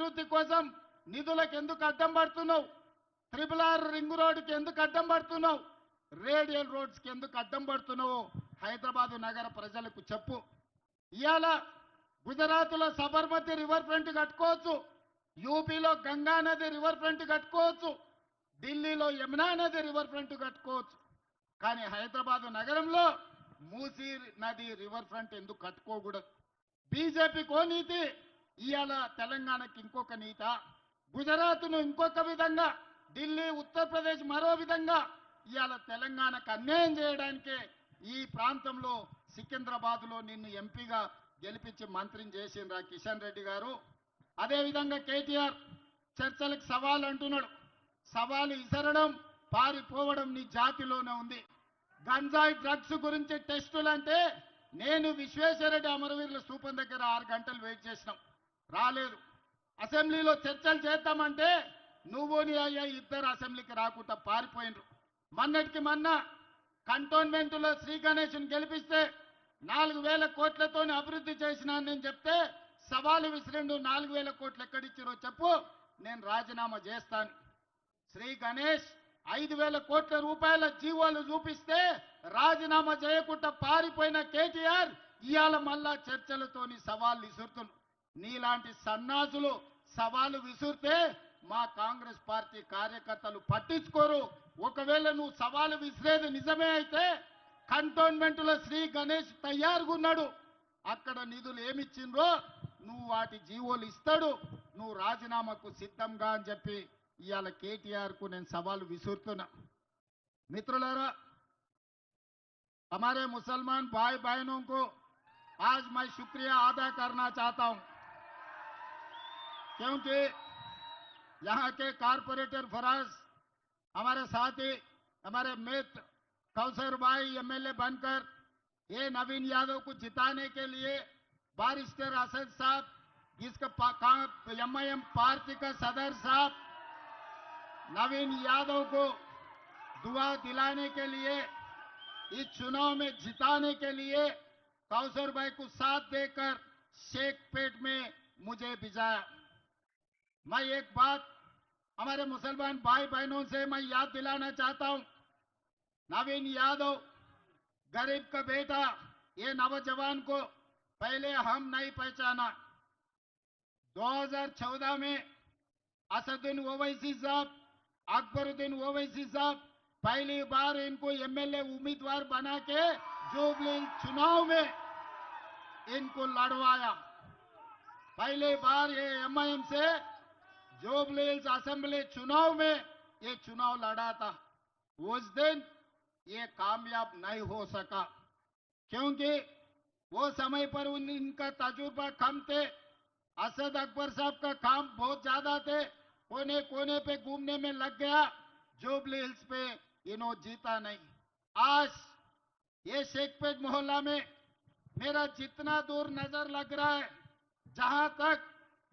అభివృద్ధి కోసం నిధులకు ఎందుకు అడ్డం పడుతున్నావు? ట్రిపుల్ రింగ్ రోడ్డుకి ఎందుకు అడ్డం పడుతున్నావు? రేడియల్ రోడ్స్కి ఎందుకు అడ్డం పడుతున్నావు? హైదరాబాదు నగర ప్రజలకు చెప్పు. ఇవాళ గుజరాత్లో సబర్మతి రివర్ ఫ్రంట్ కట్టుకోవచ్చు, యూపీలో గంగా నది రివర్ ఫ్రంట్ కట్టుకోవచ్చు, ఢిల్లీలో యమునా నది రివర్ ఫ్రంట్ కట్టుకోవచ్చు. కానీ హైదరాబాదు నగరంలో మూసీ నది రివర్ ఫ్రంట్ ఎందుకు కట్టుకోకూడదు? బీజేపీకో నీతి, ఇవాళ తెలంగాణకి ఇంకొక నీత. గుజరాత్ను ఇంకొక విధంగా, ఢిల్లీ ఉత్తరప్రదేశ్ మరో విధంగా ఇవాళ తెలంగాణకు అన్యాయం చేయడానికే ఈ ప్రాంతంలో సికింద్రాబాద్లో నిన్ను ఎంపీగా గెలిపించి మంత్రిని చేసిండ్రా కిషన్ రెడ్డి గారు. అదేవిధంగా కేటీఆర్ చర్చలకు సవాల్ అంటున్నాడు. సవాలు ఇసరడం, పారిపోవడం నీ జాతిలోనే ఉంది. గంజాయి డ్రగ్స్ గురించి టెస్టులు అంటే నేను విశ్వేశ్వరరెడ్డి అమరవీరుల స్థూపం దగ్గర 6 గంటలు వెయిట్ చేసినాం, రాలేదు. అసెంబ్లీలో చర్చలు చేద్దామంటే నువ్వు నీ అయ్యా ఇద్దరు అసెంబ్లీకి రాకుండా పారిపోయినరు. మొన్నటికి మొన్న కంటోన్మెంట్లో శ్రీ గణేష్ని గెలిపిస్తే 4,000 కోట్లతో అభివృద్ధి చేసినా నేను చెప్తే సవాలు విసిరిండు. 4,000 కోట్లు ఎక్కడిచ్చిరో చెప్పు, నేను రాజీనామా చేస్తాను. శ్రీ గణేష్ 5,000 కోట్ల రూపాయల జీవోలు చూపిస్తే రాజీనామా చేయకుండా పారిపోయిన కేటీఆర్ ఇవాళ మళ్ళా చర్చలతోని సవాళ్ళు విసురుతున్నారు. నీలాంటి సన్నాసులు సవాలు విసురితే మా కాంగ్రెస్ పార్టీ కార్యకర్తలు పట్టించుకోరు. ఒకవేళ నువ్వు సవాలు విసిరేది నిజమే అయితే కంటోన్మెంట్లో శ్రీ గణేష్ తయారుగా ఉన్నాడు. అక్కడ నిధులు ఏమిచ్చిండ్రో నువ్వు వాటి జీవోలు ఇస్తాడు, నువ్వు రాజీనామాకు సిద్ధంగా అని చెప్పి ఇవాళ కేటీఆర్కు నేను సవాలు విసురుతున్నా. मित्रों, हमारे मुसलमान भाई बहनों को आज मैं शुक्रिया अदा करना चाहता हूं, क्योंकि यहां के कारपोरेटर फराज हमारे साथी, हमारे मित्र कौसर भाई एमएलए बनकर ये नवीन यादव को जिताने के लिए बारिस्टर असद साहब, जिसका एमआईएम पार्टी का सदर साहब नवीन यादव को दुआ दिलाने के लिए, इस चुनाव में जिताने के लिए कौसर भाई को साथ देकर शेखपेट में मुझे भिजाया। मैं एक बात हमारे मुसलमान भाई बहनों से मैं याद दिलाना चाहता हूं, नवीन यादव गरीब का बेटा, ये नौजवान को पहले हम नहीं पहचाना। 2014 में असदुद्दीन ओवैसी साहब, अकबरुद्दीन ओवैसी साहब पहली बार इनको एमएलए उम्मीदवार बना के जुबली चुनाव में इनको लड़वाया। पहली बार ये एमआईएम से जुबली असेंबली चुनाव में ये चुनाव लड़ा था। उस दिन ये कामयाब नहीं हो सका, क्योंकि वो समय पर इनका तजुर्बा कम थे। असद अकबर साहब का काम बहुत ज्यादा थे, कोने कोने पे घूमने में लग गया, जुबली हिल्स पे इन्हों जीता नहीं। आज ये शेखपेट मोहल्ला में मेरा जितना दूर नजर लग रहा है, जहां तक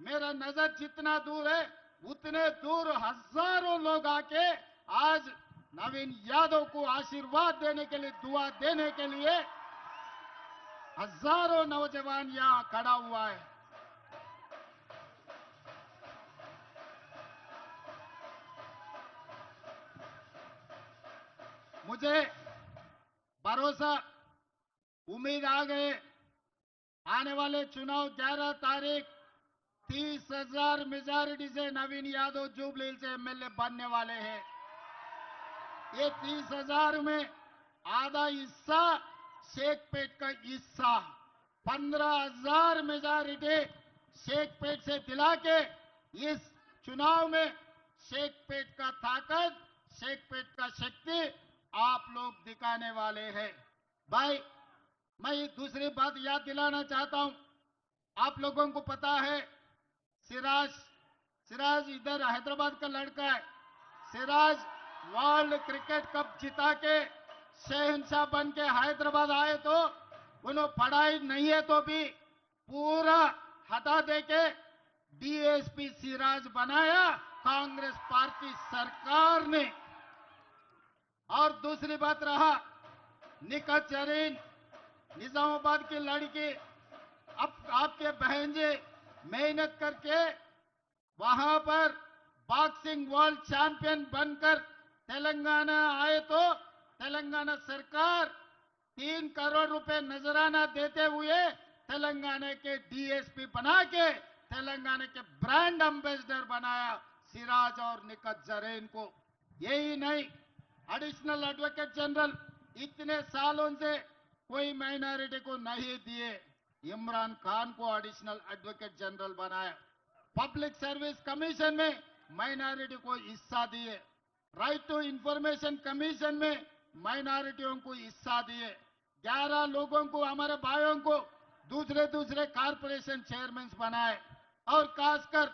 मेरा नजर जितना दूर है उतने दूर हजारों लोग आके आज नवीन यादव को आशीर्वाद देने के लिए, दुआ देने के लिए हजारों नौजवान यहां खड़ा हुआ है। मुझे भरोसा, उम्मीद आ गए, आने वाले चुनाव 11 तारीख 30,000 मेजॉरिटी से नवीन यादव जुबली से एमएलए बनने वाले हैं। ये 30,000 में आधा हिस्सा शेखपेट का हिस्सा, 15,000 मेजॉरिटी शेखपेट से दिला के इस चुनाव में शेखपेट का ताकत, शेखपेट का शक्ति आप लोग दिखाने वाले हैं। भाई, मैं एक दूसरी बात याद दिलाना चाहता हूं, आप लोगों को पता है सिराज इधर हैदराबाद का लड़का है। सिराज वर्ल्ड क्रिकेट कप जिता के शहंशाह बन के हैदराबाद आए तो उन्होंने पढ़ाई नहीं है तो भी पूरा हटा दे के डीएसपी सिराज बनाया कांग्रेस पार्टी सरकार ने। और दूसरी बात रहा निकत जरीन, निजामाबाद की लड़की, अब आपके बहन जी मेहनत करके वहां पर बॉक्सिंग वर्ल्ड चैंपियन बनकर तेलंगाना आए तो तेलंगाना सरकार 3 करोड़ रुपए नजराना देते हुए तेलंगाना के डीएसपी बना के तेलंगाना के ब्रांड एम्बेसडर बनाया सिराज और निकत जरीन को। यही नहीं, एडिशनल एडवोकेट जनरल इतने सालों से कोई माइनॉरिटी को नहीं दिए, इमरान खान को एडिशनल एडवोकेट जनरल बनाया। पब्लिक सर्विस कमीशन में माइनॉरिटी को हिस्सा दिए, राइट टू इंफॉर्मेशन कमीशन में माइनॉरिटियों को हिस्सा दिए। 11 लोगों को, हमारे भाइयों को दूसरे दूसरे कारपोरेशन चेयरमैन बनाए। और खासकर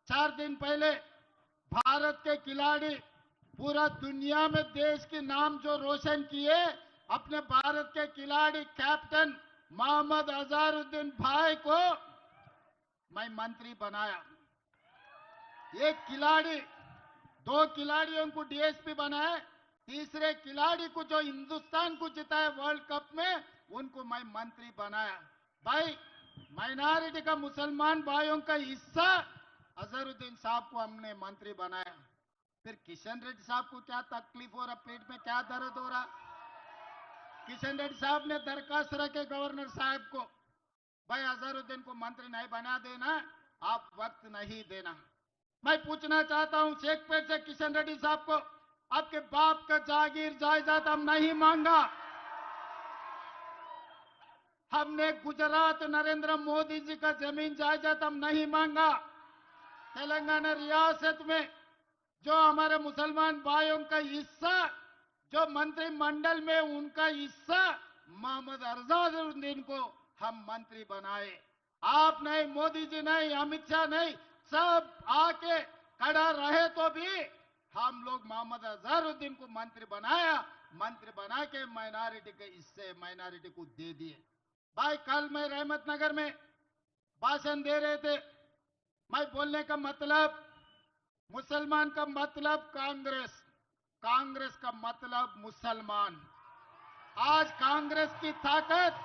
4 दिन पहले भारत के खिलाड़ी पूरा दुनिया में देश के नाम जो रोशन किए, अपने भारत के खिलाड़ी कैप्टन मोहम्मद अजहरुद्दीन भाई को मैं मंत्री बनाया। एक खिलाड़ी, 2 खिलाड़ियों को डीएसपी बनाया, तीसरे खिलाड़ी को जो हिंदुस्तान को जिताया वर्ल्ड कप में, उनको मैं मंत्री बनाया। भाई, माइनॉरिटी का मुसलमान भाइयों का हिस्सा अजहरुद्दीन साहब को हमने मंत्री बनाया। फिर किशन रेड्डी साहब को क्या तकलीफ हो रहा, पेट में क्या दर्द हो रहा? किशन रेड्डी साहब ने दरखास्त रखे गवर्नर साहब को, भाई अजहरुद्दीन को मंत्री नहीं बना देना, आप वक्त नहीं देना। मैं पूछना चाहता हूं शेखपेट से किशन रेड्डी साहब को, आपके बाप का जागीर जायदाद हम नहीं मांगा। हमने गुजरात नरेंद्र मोदी जी का जमीन जायदाद हम नहीं मांगा। तेलंगाना रियासत में जो हमारे मुसलमान भाइयों का हिस्सा, जो मंत्रिमंडल में उनका हिस्सा, मोहम्मद अजहरुद्दीन को हम मंत्री बनाए। आप नहीं, मोदी जी नहीं, अमित शाह नहीं, सब आके खड़ा रहे तो भी हम लोग मोहम्मद अजहरुद्दीन को मंत्री बनाया। मंत्री बना के माइनॉरिटी के हिस्से माइनॉरिटी को दे दिए। भाई, कल मैं रहमत नगर में भाषण दे रहे थे। मैं बोलने का मतलब, मुसलमान का मतलब कांग्रेस, कांग्रेस का मतलब मुसलमान। आज कांग्रेस की ताकत